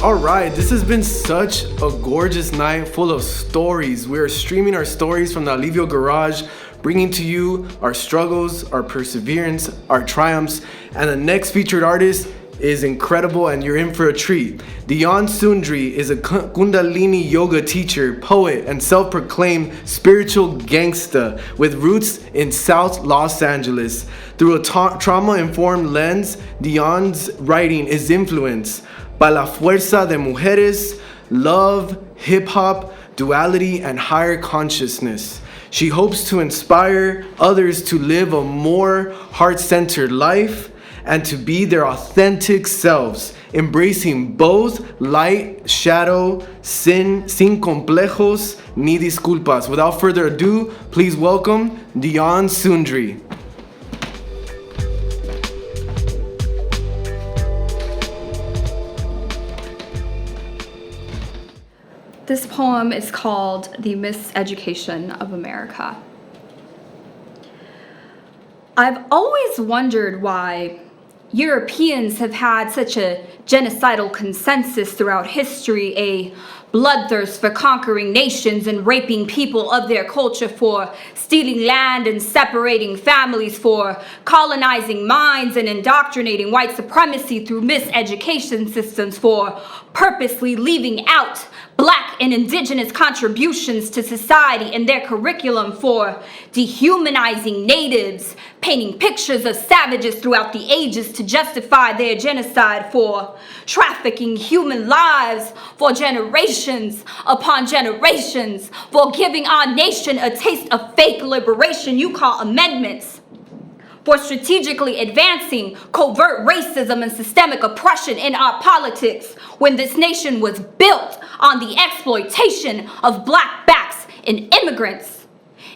All right, this has been such a gorgeous night full of stories. We are streaming our stories from the Alivio Garage, bringing to you our struggles, our perseverance, our triumphs, and the next featured artist is incredible and you're in for a treat. Dhyan Sundri is a Kundalini Yoga teacher, poet, and self-proclaimed spiritual gangsta with roots in South Los Angeles. Through a trauma-informed lens, Dhyan's writing is influenced by la fuerza de mujeres, love, hip-hop, duality, and higher consciousness. She hopes to inspire others to live a more heart-centered life and to be their authentic selves, embracing both light, shadow, sin complejos, ni disculpas. Without further ado, please welcome Dhyan Sundri. This poem is called The Miseducation of America. I've always wondered why Europeans have had such a genocidal consensus throughout history, a bloodthirst for conquering nations and raping people of their culture, for stealing land and separating families, for colonizing minds and indoctrinating white supremacy through miseducation systems, for purposely leaving out Black and indigenous contributions to society in their curriculum, for dehumanizing natives, painting pictures of savages throughout the ages to justify their genocide, for trafficking human lives for generations upon generations, for giving our nation a taste of fake liberation you call amendments, for strategically advancing covert racism and systemic oppression in our politics when this nation was built on the exploitation of Black backs and immigrants.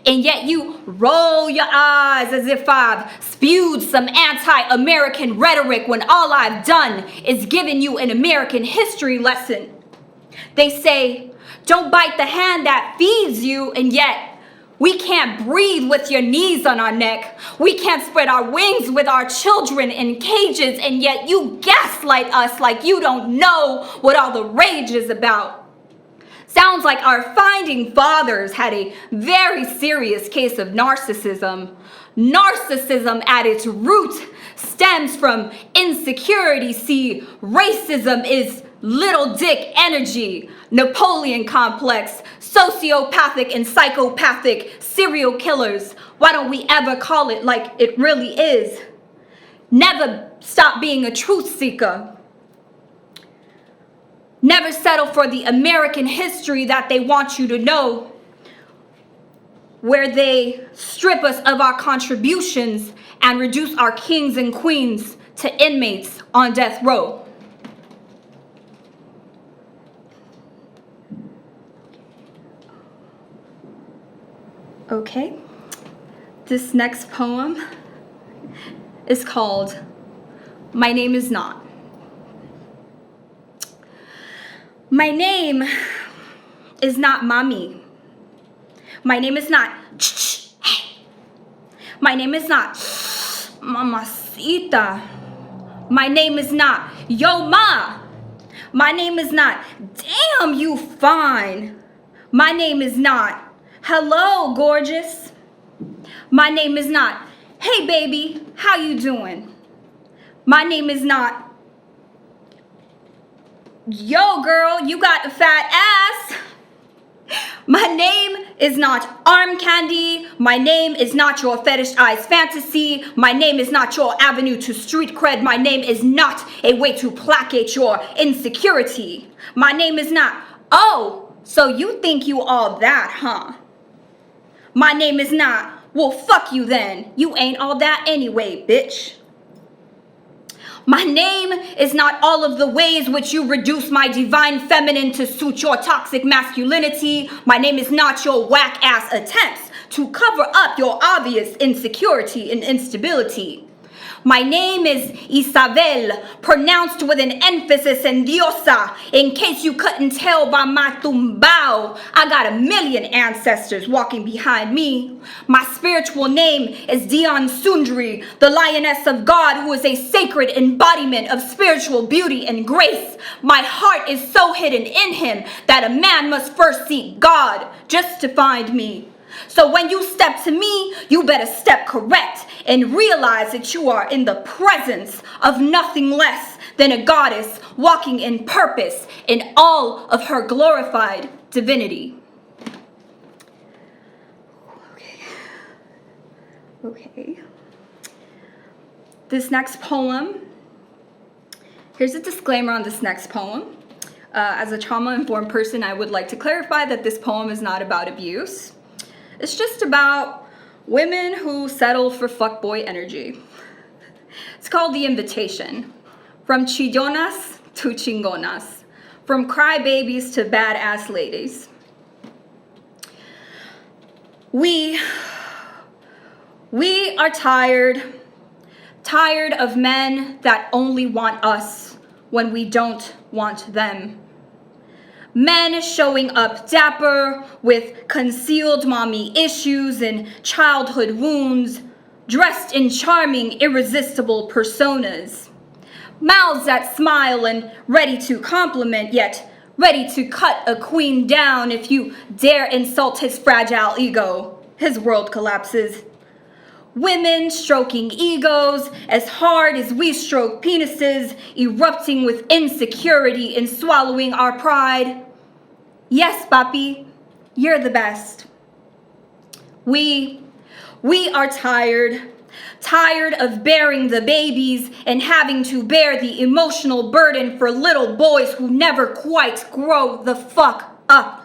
And yet you roll your eyes as if I've spewed some anti-American rhetoric when all I've done is given you an American history lesson. They say, don't bite the hand that feeds you, and yet we can't breathe with your knees on our neck. We can't spread our wings with our children in cages, and yet you gaslight us like you don't know what all the rage is about. Sounds like our founding fathers had a very serious case of narcissism. Narcissism at its root stems from insecurity. See, racism is little dick energy, Napoleon complex, sociopathic and psychopathic serial killers. Why don't we ever call it like it really is? Never stop being a truth seeker. Never settle for the American history that they want you to know, where they strip us of our contributions and reduce our kings and queens to inmates on death row. Okay, this next poem is called My Name Is Not. My name is not mommy. My name is not hey. My name is not mamacita. My name is not yo ma. My name is not damn you fine. My name is not hello gorgeous. My name is not hey baby, how you doing? My name is not yo girl, you got a fat ass. My name is not arm candy. My name is not your fetishized fantasy. My name is not your avenue to street cred. My name is not a way to placate your insecurity. My name is not, oh, so you think you all that, huh? My name is not, well, fuck you then. You ain't all that anyway, bitch. My name is not all of the ways which you reduce my divine feminine to suit your toxic masculinity. My name is not your whack-ass attempts to cover up your obvious insecurity and instability. My name is Isabel, pronounced with an emphasis in diosa. In case you couldn't tell by my tumbao, I got 1,000,000 ancestors walking behind me. My spiritual name is Dhyan Sundri, the lioness of God, who is a sacred embodiment of spiritual beauty and grace. My heart is so hidden in him that a man must first seek God just to find me. So when you step to me, you better step correct and realize that you are in the presence of nothing less than a goddess walking in purpose in all of her glorified divinity. Okay. This next poem, here's a disclaimer on this next poem. As a trauma-informed person, I would like to clarify that this poem is not about abuse. It's just about women who settle for fuckboy energy. It's called The Invitation. From chillonas to chingonas. From crybabies to badass ladies. We are tired of men that only want us when we don't want them. Men showing up dapper with concealed mommy issues and childhood wounds, dressed in charming, irresistible personas. Mouths that smile and ready to compliment, yet ready to cut a queen down if you dare insult his fragile ego. His world collapses. Women stroking egos as hard as we stroke penises, erupting with insecurity and swallowing our pride. Yes, papi, you're the best. We are tired of bearing the babies and having to bear the emotional burden for little boys who never quite grow the fuck up.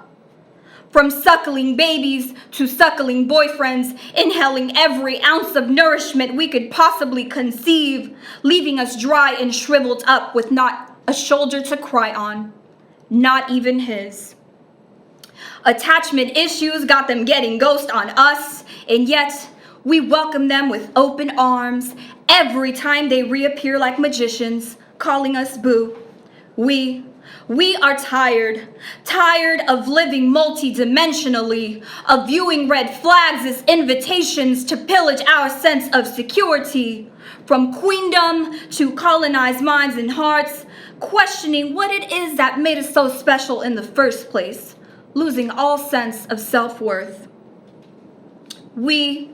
From suckling babies to suckling boyfriends, inhaling every ounce of nourishment we could possibly conceive, leaving us dry and shriveled up with not a shoulder to cry on, not even his. Attachment issues got them getting ghost on us, and yet we welcome them with open arms every time they reappear like magicians, calling us boo. We are tired of living multidimensionally, of viewing red flags as invitations to pillage our sense of security, from queendom to colonized minds and hearts, questioning what it is that made us so special in the first place, losing all sense of self-worth. We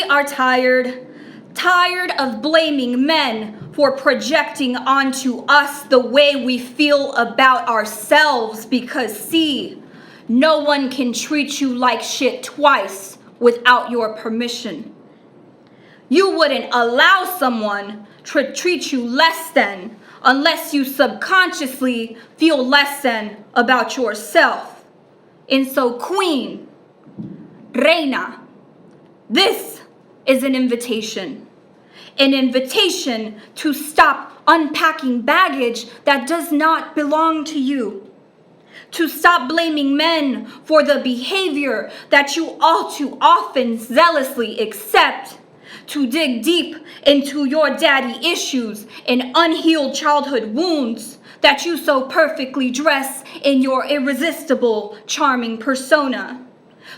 are tired of blaming men for projecting onto us the way we feel about ourselves, because see, no one can treat you like shit twice without your permission. You wouldn't allow someone to treat you less than unless you subconsciously feel less than about yourself. And so, queen, reina, this is an invitation to stop unpacking baggage that does not belong to you, to stop blaming men for the behavior that you all too often zealously accept, to dig deep into your daddy issues and unhealed childhood wounds that you so perfectly dress in your irresistible, charming persona.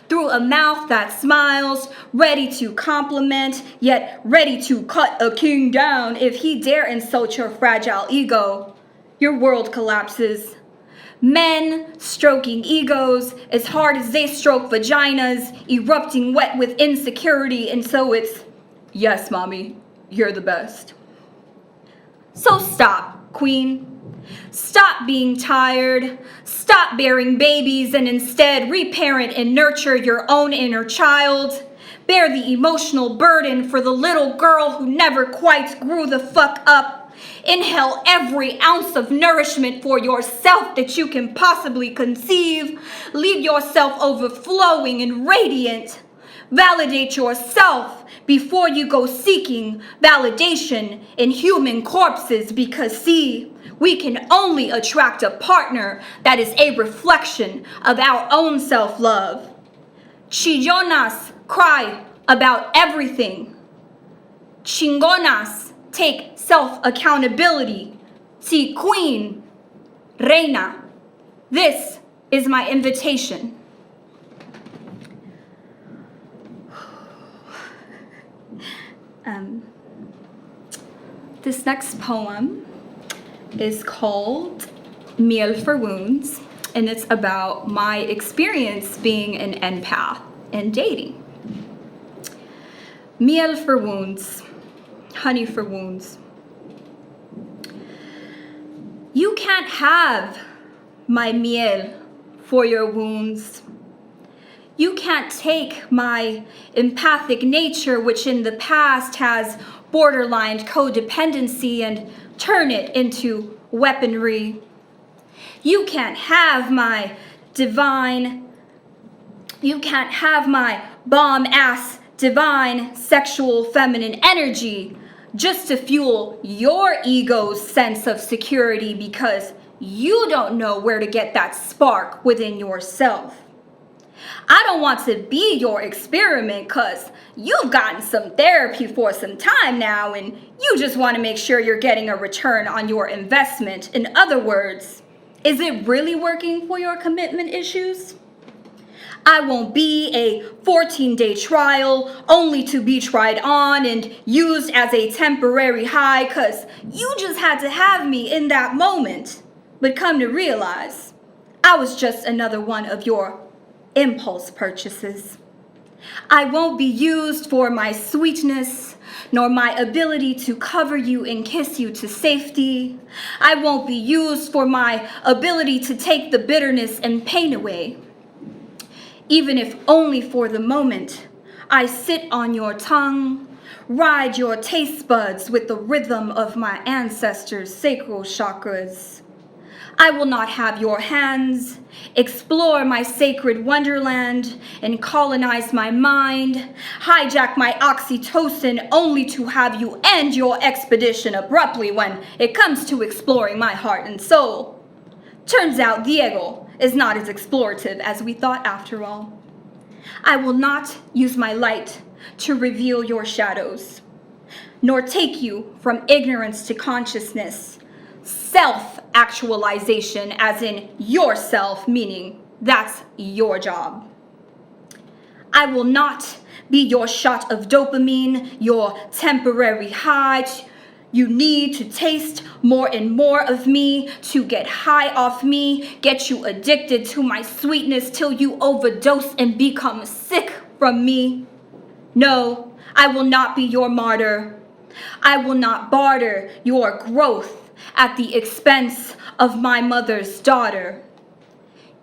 Through a mouth that smiles, ready to compliment, yet ready to cut a king down if he dare insult your fragile ego, your world collapses. Men stroking egos as hard as they stroke vaginas, erupting wet with insecurity, and so it's, yes, mommy, you're the best. So stop, queen. Stop being tired, stop bearing babies, and instead reparent and nurture your own inner child. Bear the emotional burden for the little girl who never quite grew the fuck up. Inhale every ounce of nourishment for yourself that you can possibly conceive. Leave yourself overflowing and radiant. Validate yourself before you go seeking validation in human corpses, because see, we can only attract a partner that is a reflection of our own self-love. Chillonas cry about everything. Chingonas take self-accountability. Si queen, reina. This is my invitation. This next poem is called Miel for Wounds, and it's about my experience being an empath and dating. Miel for wounds, honey for wounds. You can't have my miel for your wounds. You can't take my empathic nature, which in the past has borderline codependency, and turn it into weaponry. You can't have my bomb-ass divine sexual feminine energy just to fuel your ego's sense of security because you don't know where to get that spark within yourself. I don't want to be your experiment because you've gotten some therapy for some time now and you just want to make sure you're getting a return on your investment. In other words, is it really working for your commitment issues? I won't be a 14-day trial only to be tried on and used as a temporary high because you just had to have me in that moment. But come to realize, I was just another one of your impulse purchases. I won't be used for my sweetness, nor my ability to cover you and kiss you to safety. I won't be used for my ability to take the bitterness and pain away. Even if only for the moment, I sit on your tongue, ride your taste buds with the rhythm of my ancestors' sacral chakras. I will not have your hands explore my sacred wonderland and colonize my mind, hijack my oxytocin only to have you end your expedition abruptly when it comes to exploring my heart and soul. Turns out Diego is not as explorative as we thought after all. I will not use my light to reveal your shadows, nor take you from ignorance to consciousness. Self-actualization as in yourself, meaning that's your job. I will not be your shot of dopamine, your temporary high. You need to taste more and more of me to get high off me, get you addicted to my sweetness till you overdose and become sick from me. No, I will not be your martyr. I will not barter your growth at the expense of my mother's daughter.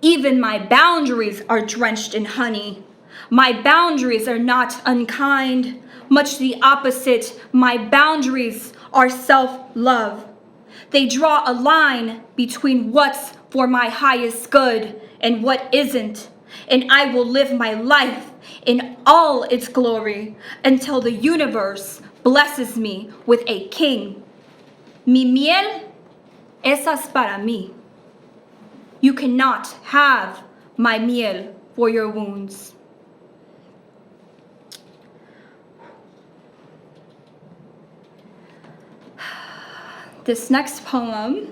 Even my boundaries are drenched in honey. My boundaries are not unkind. Much the opposite, my boundaries are self-love. They draw a line between what's for my highest good and what isn't. And I will live my life in all its glory until the universe blesses me with a king. Mi miel, esa es para mí. You cannot have my miel for your wounds. This next poem,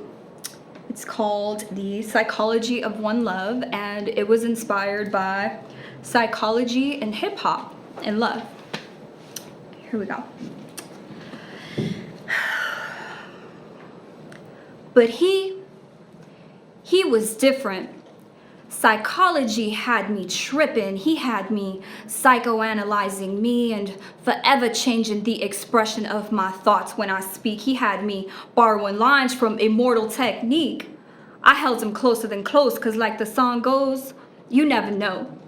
it's called The Psychology of One Love, and it was inspired by psychology and hip hop and love. Here we go. But he was different. Psychology had me tripping. He had me psychoanalyzing me and forever changing the expression of my thoughts when I speak. He had me borrowing lines from Immortal Technique. I held him closer than close because like the song goes, you never know.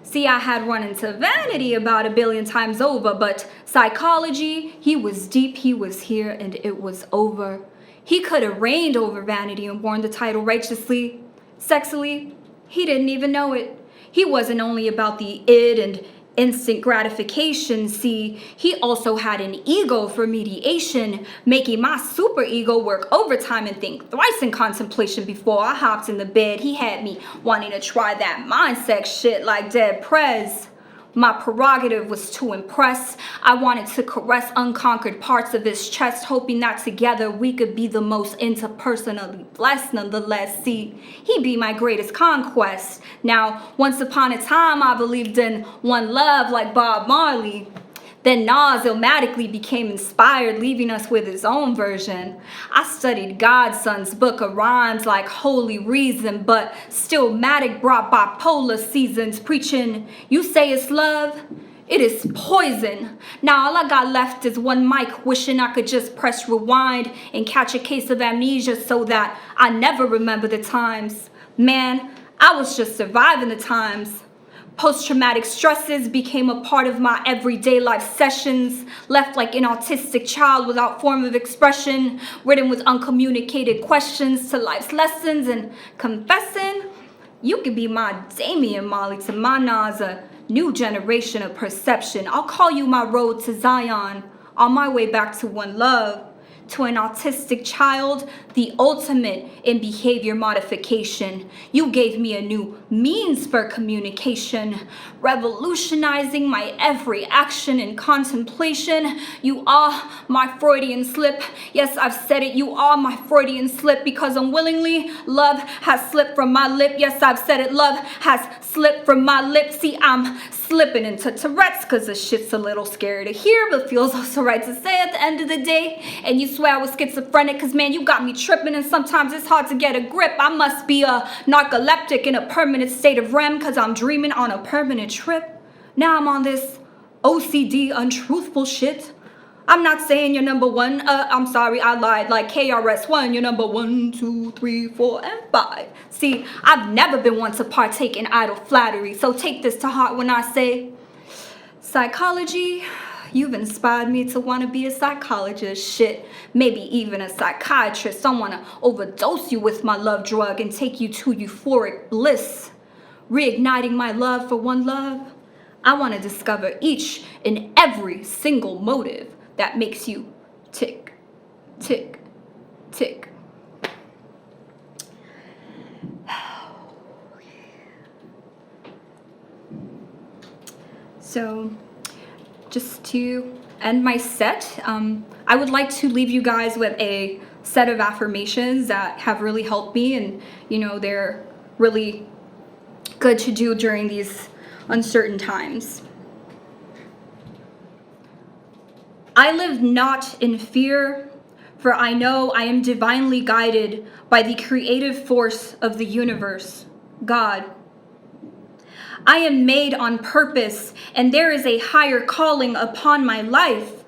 See, I had run into vanity about 1 billion times over, but psychology, he was deep, he was here, and it was over. He could have reigned over vanity and worn the title righteously, sexily. He didn't even know it. He wasn't only about the id and instant gratification. See, he also had an ego for mediation, making my super ego work overtime and think thrice in contemplation before I hopped in the bed. He had me wanting to try that mindset shit like Dead Prez. My prerogative was to impress. I wanted to caress unconquered parts of his chest, hoping that together we could be the most interpersonally blessed. Nonetheless, see, he be my greatest conquest. Now, once upon a time, I believed in one love like Bob Marley. Then Nas ilmatically became inspired, leaving us with his own version. I studied Godson's book of rhymes like holy reason, but still Matic brought bipolar seasons, preaching, you say it's love, it is poison. Now all I got left is one mic, wishing I could just press rewind and catch a case of amnesia so that I never remember the times. Man, I was just surviving the times. Post-traumatic stresses became a part of my everyday life sessions, left like an autistic child without form of expression, ridden with uncommunicated questions to life's lessons, and confessing, you could be my Damian Molly to my Nas, a new generation of perception. I'll call you my road to Zion, on my way back to one love. To an autistic child, the ultimate in behavior modification. You gave me a new means for communication, revolutionizing my every action and contemplation. You are my Freudian slip. Yes, I've said it, you are my Freudian slip, because unwillingly, love has slipped from my lip. Yes, I've said it, love has slipped from my lips. See, I'm slipping into Tourette's, cause the shit's a little scary to hear, but feels also right to say at the end of the day. And you swear I was schizophrenic, cause man, you got me tripping, and sometimes it's hard to get a grip. I must be a narcoleptic in a permanent state of REM, cause I'm dreaming on a permanent trip. Now I'm on this OCD untruthful shit. I'm not saying you're number one, I'm sorry, I lied, like KRS-One, you're number 1, 2, 3, 4, and 5. See, I've never been one to partake in idle flattery, so take this to heart when I say, psychology, you've inspired me to want to be a psychologist, shit, maybe even a psychiatrist. I want to overdose you with my love drug and take you to euphoric bliss, reigniting my love for one love. I want to discover each and every single motive that makes you tick, tick, tick. So, just to end my set, I would like to leave you guys with a set of affirmations that have really helped me, and they're really good to do during these uncertain times. I live not in fear, for I know I am divinely guided by the creative force of the universe, God. I am made on purpose, and there is a higher calling upon my life.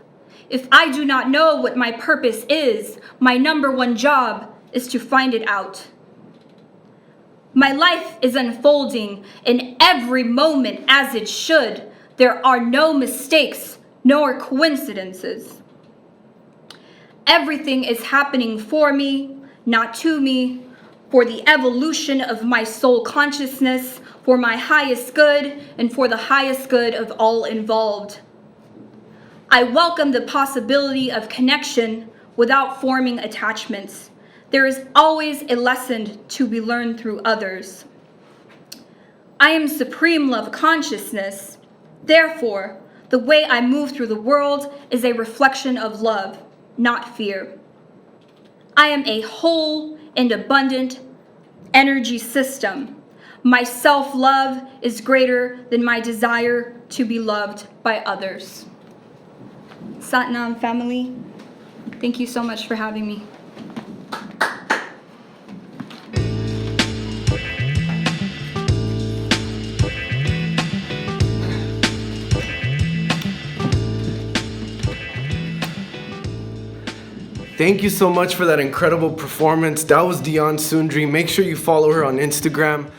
If I do not know what my purpose is, my number one job is to find it out. My life is unfolding in every moment as it should. There are no mistakes nor coincidences. Everything is happening for me, not to me, for the evolution of my soul consciousness, for my highest good, and for the highest good of all involved. I welcome the possibility of connection without forming attachments. There is always a lesson to be learned through others. I am supreme love consciousness. Therefore, the way I move through the world is a reflection of love, not fear. I am a whole and abundant energy system. My self-love is greater than my desire to be loved by others. Satnam family, thank you so much for having me. Thank you so much for that incredible performance. That was Dhyan Sundri. Make sure you follow her on Instagram.